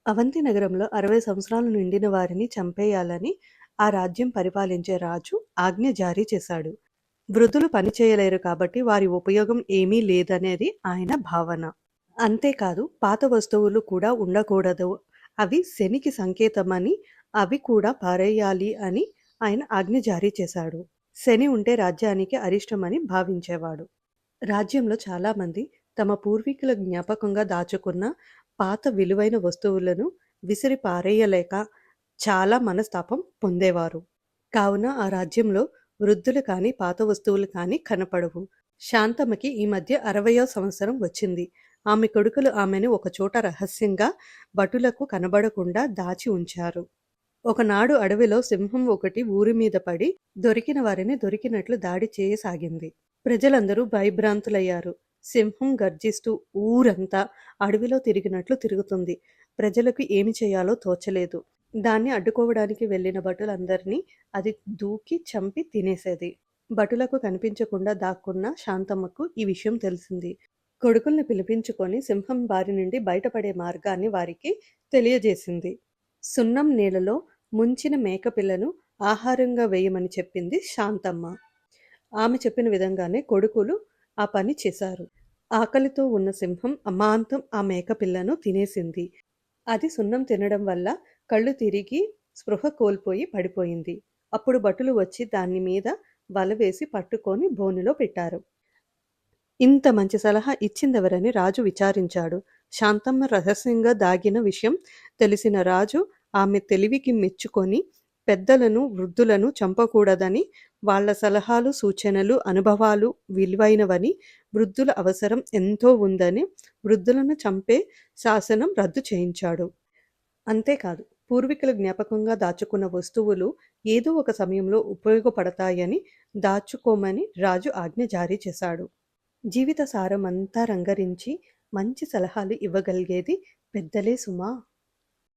అవంతి నగరంలో 60 సంవత్సరాలు నిండిన వారిని చంపేయాలని ఆ రాజ్యం పరిపాలించే రాజు ఆజ్ఞ జారీ చేశాడు. వృద్ధులు పని చేయలేరు కాబట్టి వారి ఉపయోగం ఏమీ లేదనేది ఆయన భావన. అంతేకాదు పాత వస్తువులు కూడా ఉండకూడదు, అవి శనికి సంకేతమని, అవి కూడా పారేయాలి అని ఆయన ఆజ్ఞ జారీ చేశాడు. శని ఉంటే రాజ్యానికి అరిష్టమని భావించేవాడు. రాజ్యంలో చాలామంది తమ పూర్వీకుల జ్ఞాపకంగా దాచుకున్న పాత విలువైన వస్తువులను విసిరి పారేయలేక చాలా మనస్తాపం పొందేవారు. కావున ఆ రాజ్యంలో వృద్ధులు కాని పాత వస్తువులు కాని కనపడవు. శాంతమ్మకి ఈ మధ్య 60వ సంవత్సరం వచ్చింది. ఆమె కొడుకులు ఆమెను ఒకచోట రహస్యంగా భటులకు కనబడకుండా దాచి ఉంచారు. ఒకనాడు అడవిలో సింహం ఒకటి ఊరి మీద పడి దొరికిన వారిని దొరికినట్లు దాడి చేయసాగింది. ప్రజలందరూ భయభ్రాంతులయ్యారు. సింహం గర్జిస్తూ ఊరంతా అడవిలో తిరిగినట్లు తిరుగుతుంది. ప్రజలకు ఏమి చేయాలో తోచలేదు. దాన్ని అడ్డుకోవడానికి వెళ్లిన భటులందరినీ అది దూకి చంపి తినేసేది. భటులకు కనిపించకుండా దాక్కున్న శాంతమ్మకు ఈ విషయం తెలిసింది. కొడుకుల్ని పిలిపించుకొని సింహం బారి నుండి బయటపడే మార్గాన్ని వారికి తెలియజేసింది. సున్నం నీళ్లలో ముంచిన మేకపిల్లను ఆహారంగా వేయమని చెప్పింది శాంతమ్మ. ఆమె చెప్పిన విధంగానే కొడుకులు ఆ పని చేశారు. ఆకలితో ఉన్న సింహం అమాంతం ఆ మేకపిల్లను తినేసింది. అది సున్నం తినడం వల్ల కళ్ళు తిరిగి స్పృహ కోల్పోయి పడిపోయింది. అప్పుడు భటులు వచ్చి దాని మీద వల వేసి పట్టుకొని బోనులో పెట్టారు. ఇంత మంచి సలహా ఇచ్చిందెవరని రాజు విచారించాడు. శాంతమ్మ రహస్యంగా దాగిన విషయం తెలిసిన రాజు ఆమె తెలివికి మెచ్చుకొని పెద్దలను వృద్ధులను చంపకూడదని, వాళ్ల సలహాలు సూచనలు అనుభవాలు విలువైనవని, వృద్ధుల అవసరం ఎంతో ఉందని వృద్ధులను చంపే శాసనం రద్దు చేయించాడు. అంతేకాదు పూర్వీకుల జ్ఞాపకంగా దాచుకున్న వస్తువులు ఏదో ఒక సమయంలో ఉపయోగపడతాయని దాచుకోమని రాజు ఆజ్ఞ జారీ చేశాడు. జీవిత సారం అంతా రంగరించి మంచి సలహాలు ఇవ్వగలిగేది పెద్దలే సుమా.